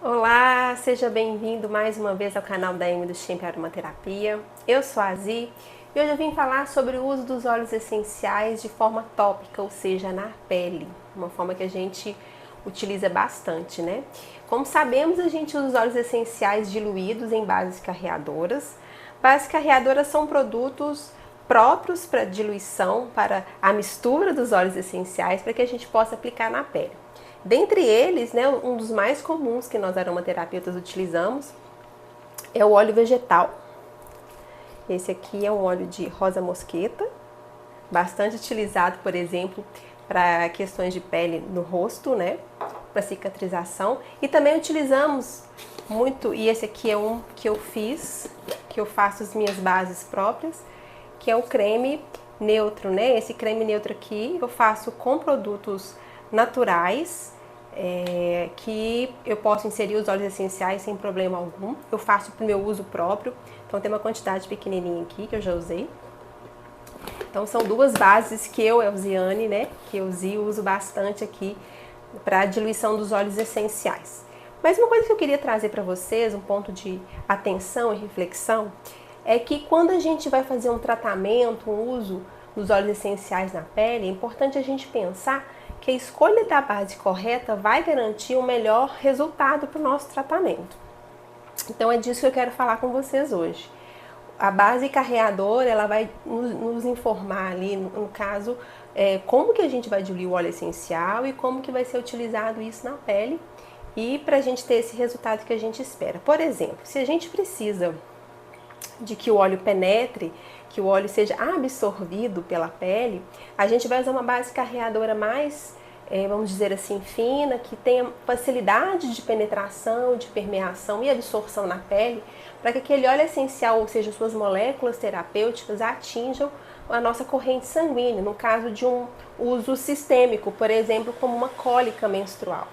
Olá, seja bem-vindo mais uma vez ao canal da Amy do Champ Aromaterapia. Eu sou a Zi e hoje eu vim falar sobre o uso dos óleos essenciais de forma tópica, ou seja, na pele, uma forma que a gente utiliza bastante, né? Como sabemos, a gente usa os óleos essenciais diluídos em bases carreadoras. Bases carreadoras são produtos próprios para diluição, para a mistura dos óleos essenciais, para que a gente possa aplicar na pele. Dentre eles, né, um dos mais comuns que nós aromaterapeutas utilizamos é o óleo vegetal. Esse aqui é um óleo de rosa mosqueta, bastante utilizado, por exemplo, para questões de pele no rosto, né, para cicatrização. E também utilizamos muito, e esse aqui é um que eu fiz, que eu faço as minhas bases próprias, que é o creme neutro, né? Esse creme neutro aqui eu faço com produtos naturais, que eu posso inserir os óleos essenciais sem problema algum. Eu faço para o meu uso próprio, então tem uma quantidade pequenininha aqui que eu já usei. Então são duas bases que eu, Elziane, né, que eu uso bastante aqui para a diluição dos óleos essenciais. Mas uma coisa que eu queria trazer para vocês, um ponto de atenção e reflexão, é que quando a gente vai fazer um tratamento, um uso dos óleos essenciais na pele, é importante a gente pensar que a escolha da base correta vai garantir um melhor resultado para o nosso tratamento. Então é disso que eu quero falar com vocês hoje. A base carreadora, ela vai nos informar ali, no caso, como que a gente vai diluir o óleo essencial e como que vai ser utilizado isso na pele e para a gente ter esse resultado que a gente espera. Por exemplo, se a gente precisa de que o óleo penetre, que o óleo seja absorvido pela pele, a gente vai usar uma base carreadora mais, vamos dizer assim, fina, que tenha facilidade de penetração, de permeação e absorção na pele, para que aquele óleo essencial, ou seja, suas moléculas terapêuticas, atinjam a nossa corrente sanguínea, no caso de um uso sistêmico, por exemplo, como uma cólica menstrual.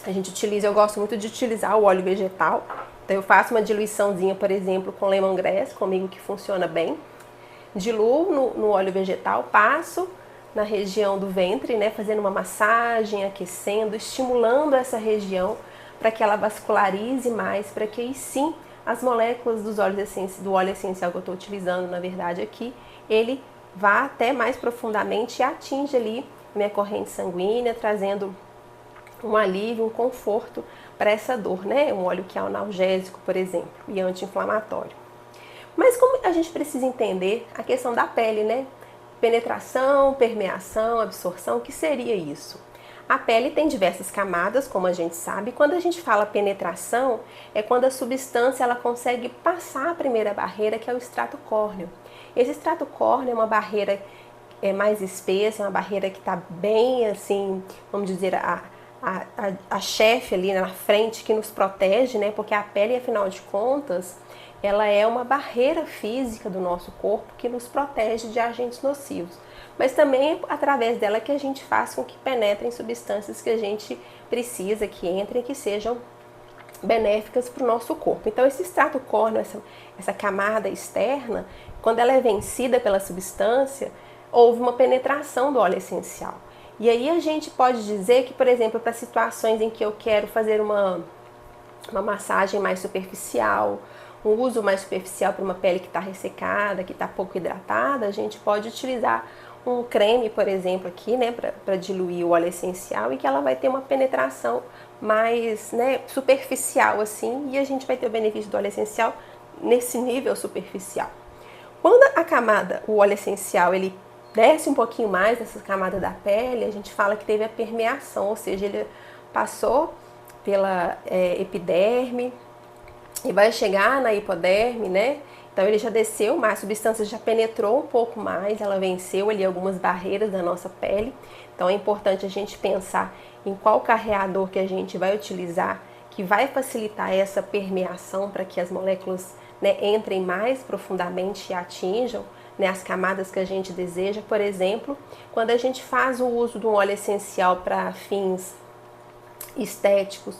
A gente utiliza, eu gosto muito de utilizar o óleo vegetal. Então eu faço uma diluiçãozinha, por exemplo, com lemongrass, comigo que funciona bem. Diluo no óleo vegetal, passo na região do ventre, né, fazendo uma massagem, aquecendo, estimulando essa região para que ela vascularize mais, para que aí sim as moléculas do óleo essencial que eu estou utilizando, na verdade aqui, ele vá até mais profundamente e atinja ali minha corrente sanguínea, trazendo um alívio, um conforto para essa dor, né? Um óleo que é analgésico, por exemplo, e anti-inflamatório. Mas como a gente precisa entender a questão da pele, né? Penetração, permeação, absorção, o que seria isso? A pele tem diversas camadas, como a gente sabe. Quando a gente fala penetração, é quando a substância ela consegue passar a primeira barreira, que é o extrato córneo. Esse extrato córneo é uma barreira mais espessa, é uma barreira que está bem, assim, vamos dizer, a chefe ali na frente que nos protege, né? Porque a pele, afinal de contas, ela é uma barreira física do nosso corpo que nos protege de agentes nocivos. Mas também é através dela que a gente faz com que penetrem substâncias que a gente precisa, que entrem, que sejam benéficas para o nosso corpo. Então esse extrato córneo, essa camada externa, quando ela é vencida pela substância, houve uma penetração do óleo essencial. E aí a gente pode dizer que, por exemplo, para situações em que eu quero fazer uma massagem mais superficial, um uso mais superficial para uma pele que está ressecada, que está pouco hidratada, a gente pode utilizar um creme, por exemplo, aqui, né, para diluir o óleo essencial e que ela vai ter uma penetração mais, né, superficial assim, e a gente vai ter o benefício do óleo essencial nesse nível superficial. Quando a camada, o óleo essencial, ele desce um pouquinho mais nessa camada da pele, a gente fala que teve a permeação, ou seja, ele passou pela epiderme e vai chegar na hipoderme, né? Então ele já desceu mais, a substância já penetrou um pouco mais, ela venceu ali algumas barreiras da nossa pele. Então é importante a gente pensar em qual carreador que a gente vai utilizar, que vai facilitar essa permeação para que as moléculas, né, entrem mais profundamente e atinjam, né, as camadas que a gente deseja. Por exemplo, quando a gente faz o uso de um óleo essencial para fins estéticos,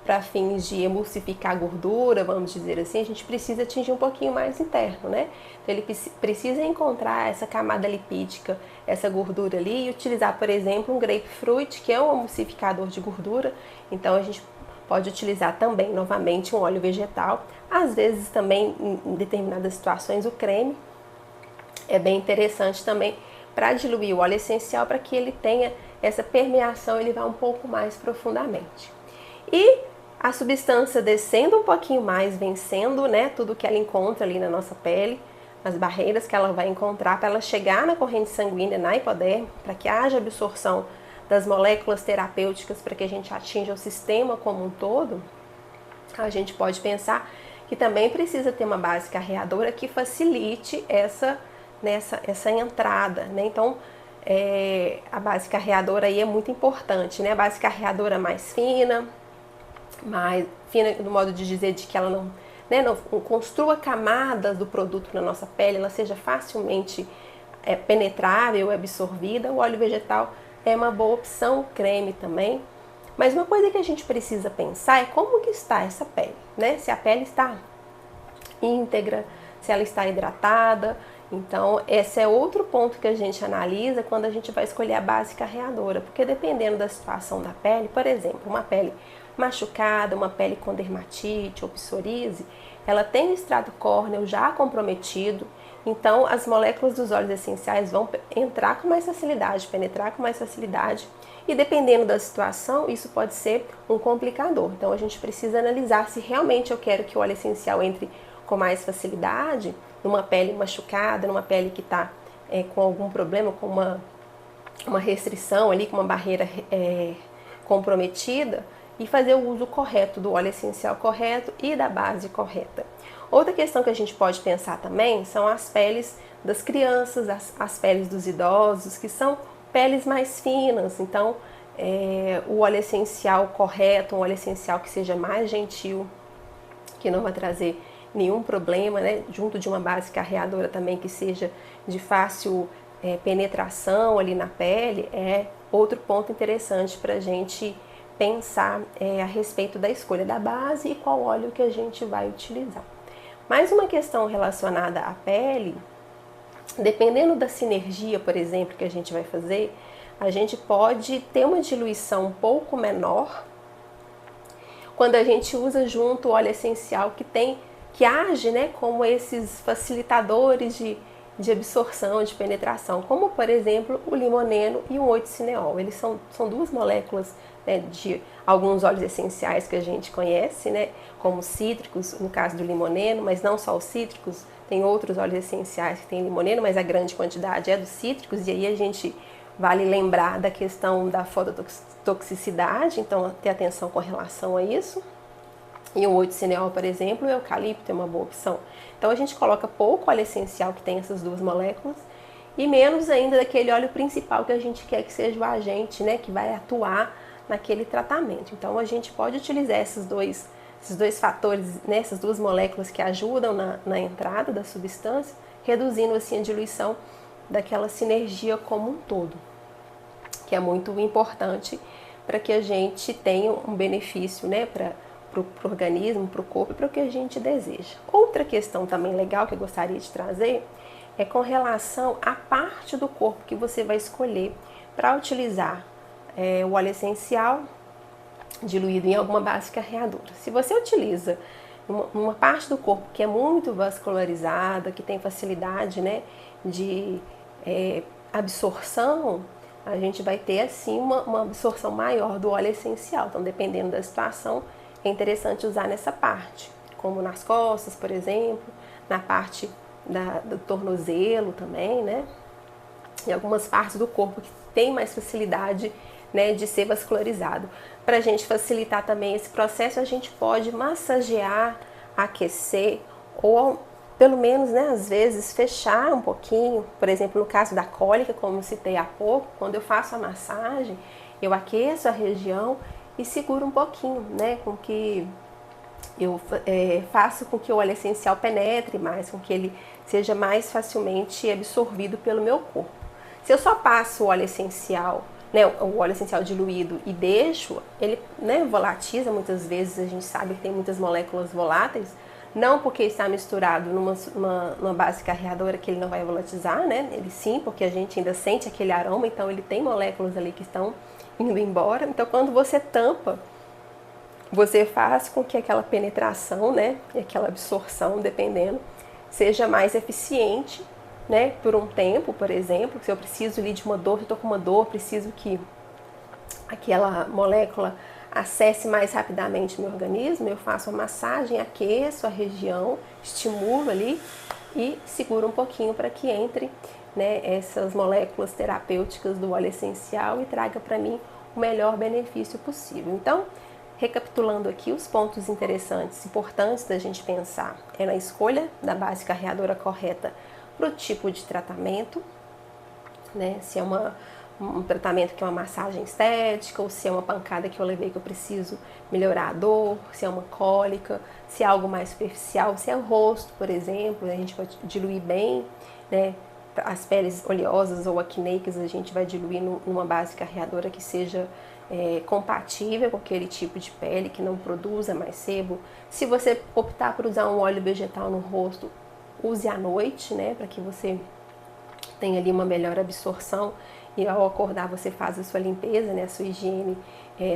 para fins de emulsificar gordura, vamos dizer assim, a gente precisa atingir um pouquinho mais interno, né? Então ele precisa encontrar essa camada lipídica, essa gordura ali, e utilizar, por exemplo, um grapefruit, que é um emulsificador de gordura. Então a gente pode utilizar também, novamente, um óleo vegetal. Às vezes também, em determinadas situações, o creme é bem interessante também para diluir o óleo essencial, para que ele tenha essa permeação, ele vá um pouco mais profundamente. E a substância descendo um pouquinho mais, vencendo, né, tudo que ela encontra ali na nossa pele, as barreiras que ela vai encontrar para ela chegar na corrente sanguínea, na hipoderme, para que haja absorção das moléculas terapêuticas, para que a gente atinja o sistema como um todo, a gente pode pensar que também precisa ter uma base carreadora que facilite essa entrada, né? Então, a base carreadora aí é muito importante, né? A base carreadora mais fina no modo de dizer de que ela não construa camadas do produto na nossa pele, ela seja facilmente penetrável, absorvida. O óleo vegetal é uma boa opção, o creme também. Mas uma coisa que a gente precisa pensar é como que está essa pele, né? Se a pele está íntegra, se ela está hidratada. Então, esse é outro ponto que a gente analisa quando a gente vai escolher a base carreadora, porque dependendo da situação da pele, por exemplo, uma pele machucada, uma pele com dermatite ou psoríase, ela tem o extrato córneo já comprometido, então as moléculas dos óleos essenciais vão entrar com mais facilidade, penetrar com mais facilidade, e dependendo da situação, isso pode ser um complicador. Então a gente precisa analisar se realmente eu quero que o óleo essencial entre com mais facilidade numa pele machucada, numa pele que está com algum problema, com uma restrição ali, com uma barreira comprometida, e fazer o uso correto do óleo essencial correto e da base correta. Outra questão que a gente pode pensar também são as peles das crianças, as peles dos idosos, que são peles mais finas. Então, o óleo essencial correto, um óleo essencial que seja mais gentil, que não vai trazer nenhum problema, né? Junto de uma base carreadora também que seja de fácil penetração ali na pele, é outro ponto interessante para a gente pensar a respeito da escolha da base e qual óleo que a gente vai utilizar. Mais uma questão relacionada à pele, dependendo da sinergia, por exemplo, que a gente vai fazer, a gente pode ter uma diluição um pouco menor quando a gente usa junto o óleo essencial que age, né, como esses facilitadores de absorção, de penetração, como por exemplo o limoneno e o 8-cineol. Eles são duas moléculas, né, de alguns óleos essenciais que a gente conhece, né, como cítricos, no caso do limoneno, mas não só os cítricos, tem outros óleos essenciais que tem limoneno, mas a grande quantidade é dos cítricos, e aí a gente vale lembrar da questão da fototoxicidade, então ter atenção com relação a isso. E o 8-cineol, por exemplo, o eucalipto é uma boa opção. Então a gente coloca pouco óleo essencial que tem essas duas moléculas e menos ainda daquele óleo principal que a gente quer que seja o agente, né, que vai atuar naquele tratamento. Então a gente pode utilizar esses dois fatores, né, essas duas moléculas que ajudam na entrada da substância, reduzindo assim a diluição daquela sinergia como um todo, que é muito importante para que a gente tenha um benefício, né, para o organismo, para o corpo e para o que a gente deseja. Outra questão também legal que eu gostaria de trazer é com relação à parte do corpo que você vai escolher para utilizar o óleo essencial diluído em alguma base carreadora. Se você utiliza uma parte do corpo que é muito vascularizada, que tem facilidade, né, de absorção, a gente vai ter assim uma absorção maior do óleo essencial. Então, dependendo da situação, é interessante usar nessa parte, como nas costas, por exemplo, na parte do tornozelo também, né? Em algumas partes do corpo que tem mais facilidade, né, de ser vascularizado. Para a gente facilitar também esse processo, a gente pode massagear, aquecer ou pelo menos, né, às vezes fechar um pouquinho. Por exemplo, no caso da cólica, como citei há pouco, quando eu faço a massagem, eu aqueço a região e seguro um pouquinho, né, com que eu faço com que o óleo essencial penetre mais, com que ele seja mais facilmente absorvido pelo meu corpo. Se eu só passo o óleo essencial, né, o óleo essencial diluído e deixo, ele, né, volatiza muitas vezes, a gente sabe que tem muitas moléculas voláteis, não porque está misturado numa base carreadora que ele não vai volatilizar, né, ele sim, porque a gente ainda sente aquele aroma, então ele tem moléculas ali que estão indo embora. Então quando você tampa você faz com que aquela penetração, né, e aquela absorção, dependendo, seja mais eficiente, né, por um tempo, por exemplo. Se eu preciso ali de uma dor, se eu tô com uma dor, preciso que aquela molécula acesse mais rapidamente meu organismo, eu faço uma massagem, aqueço a região, estimulo ali e seguro um pouquinho para que entre, né, essas moléculas terapêuticas do óleo essencial e traga para mim o melhor benefício possível. Então, recapitulando aqui, os pontos interessantes, importantes da gente pensar é na escolha da base carreadora correta para o tipo de tratamento, né? Se é um tratamento que é uma massagem estética, ou se é uma pancada que eu levei que eu preciso melhorar a dor, se é uma cólica, se é algo mais superficial, se é o rosto, por exemplo, a gente vai diluir bem, né? As peles oleosas ou acneicas a gente vai diluir numa base carreadora que seja compatível com aquele tipo de pele, que não produza mais sebo. Se você optar por usar um óleo vegetal no rosto, use à noite, né, para que você tenha ali uma melhor absorção e ao acordar você faz a sua limpeza, né, a sua higiene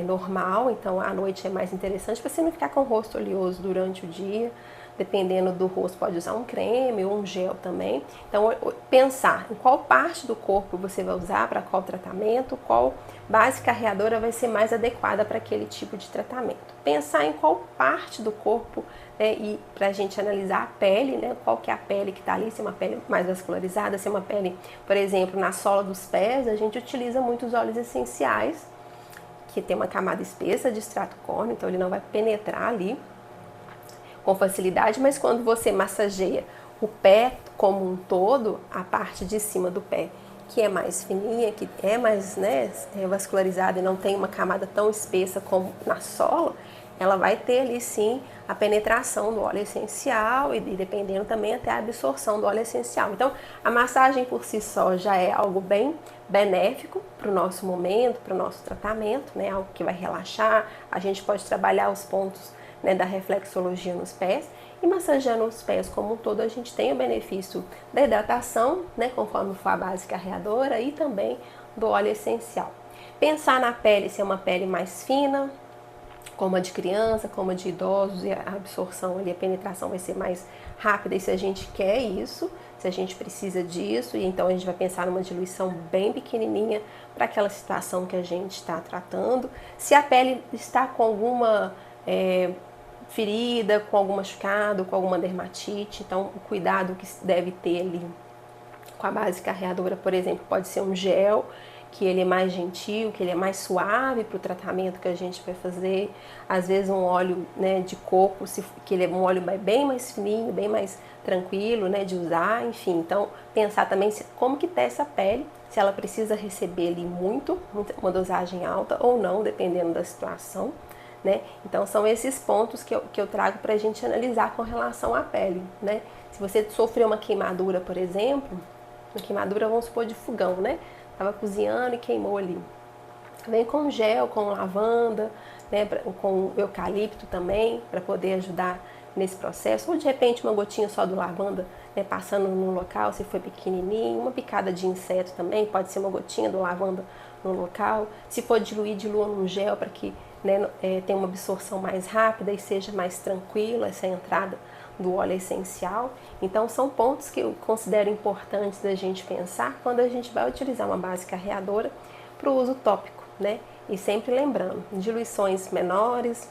normal. Então à noite é mais interessante para você não ficar com o rosto oleoso durante o dia. Dependendo do rosto, pode usar um creme ou um gel também. Então, pensar em qual parte do corpo você vai usar para qual tratamento, qual base carreadora vai ser mais adequada para aquele tipo de tratamento. Pensar em qual parte do corpo, né, e para a gente analisar a pele, né, qual que é a pele que está ali, se é uma pele mais vascularizada, se é uma pele, por exemplo, na sola dos pés, a gente utiliza muitos óleos essenciais, que tem uma camada espessa de extrato córneo, então ele não vai penetrar ali com facilidade, mas quando você massageia o pé como um todo, a parte de cima do pé, que é mais fininha, que é mais, né, vascularizada e não tem uma camada tão espessa como na sola, ela vai ter ali sim a penetração do óleo essencial e dependendo também até a absorção do óleo essencial. Então, a massagem por si só já é algo bem benéfico para o nosso momento, para o nosso tratamento, né, algo que vai relaxar. A gente pode trabalhar os pontos, né, da reflexologia nos pés, e massageando os pés como um todo a gente tem o benefício da hidratação, né, conforme for a base carreadora, e também do óleo essencial. Pensar na pele, se é uma pele mais fina, como a de criança, como a de idosos, e a absorção ali, a penetração vai ser mais rápida, e se a gente quer isso, se a gente precisa disso, e então a gente vai pensar numa diluição bem pequenininha para aquela situação que a gente está tratando. Se a pele está com alguma ferida, com algum machucado, com alguma dermatite, então o cuidado que deve ter ali com a base carreadora, por exemplo, pode ser um gel, que ele é mais gentil, que ele é mais suave para o tratamento que a gente vai fazer. Às vezes um óleo, né, de coco, que ele é um óleo bem mais fininho, bem mais tranquilo, né, de usar, enfim. Então pensar também como que tá essa pele, se ela precisa receber ali uma dosagem alta ou não, dependendo da situação. Né? Então são esses pontos que eu trago para a gente analisar com relação à pele, né? Se você sofreu uma queimadura, por exemplo, uma queimadura, vamos supor, de fogão, né? Tava cozinhando e queimou ali. Vem com gel, com lavanda, né? Com eucalipto também, para poder ajudar nesse processo. Ou de repente uma gotinha só do lavanda, né, passando no local, se foi pequenininho. Uma picada de inseto também, pode ser uma gotinha do lavanda no local. Se for diluir, dilua num gel para que, né, tenha uma absorção mais rápida e seja mais tranquila essa entrada do óleo essencial. Então são pontos que eu considero importantes da gente pensar quando a gente vai utilizar uma base carreadora para o uso tópico, né? E sempre lembrando, diluições menores,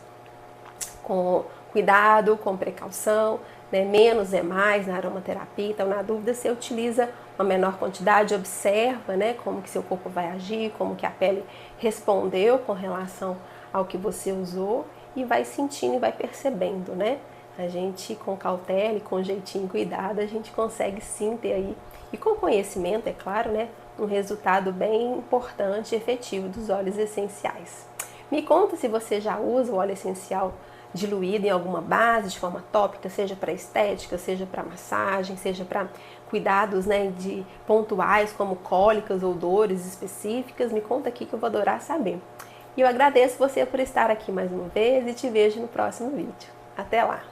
com cuidado, com precaução, né? Menos é mais na aromaterapia. Então, na dúvida, você utiliza uma menor quantidade, observa, né, como que seu corpo vai agir, como que a pele respondeu com relação ao que você usou, e vai sentindo e vai percebendo, né? A gente, com cautela e com jeitinho, cuidado, a gente consegue sim ter aí, e com conhecimento, é claro, né, um resultado bem importante e efetivo dos óleos essenciais. Me conta se você já usa o óleo essencial diluído em alguma base de forma tópica, seja para estética, seja para massagem, seja para cuidados, né, de pontuais como cólicas ou dores específicas. Me conta aqui que eu vou adorar saber. E eu agradeço você por estar aqui mais uma vez e te vejo no próximo vídeo. Até lá!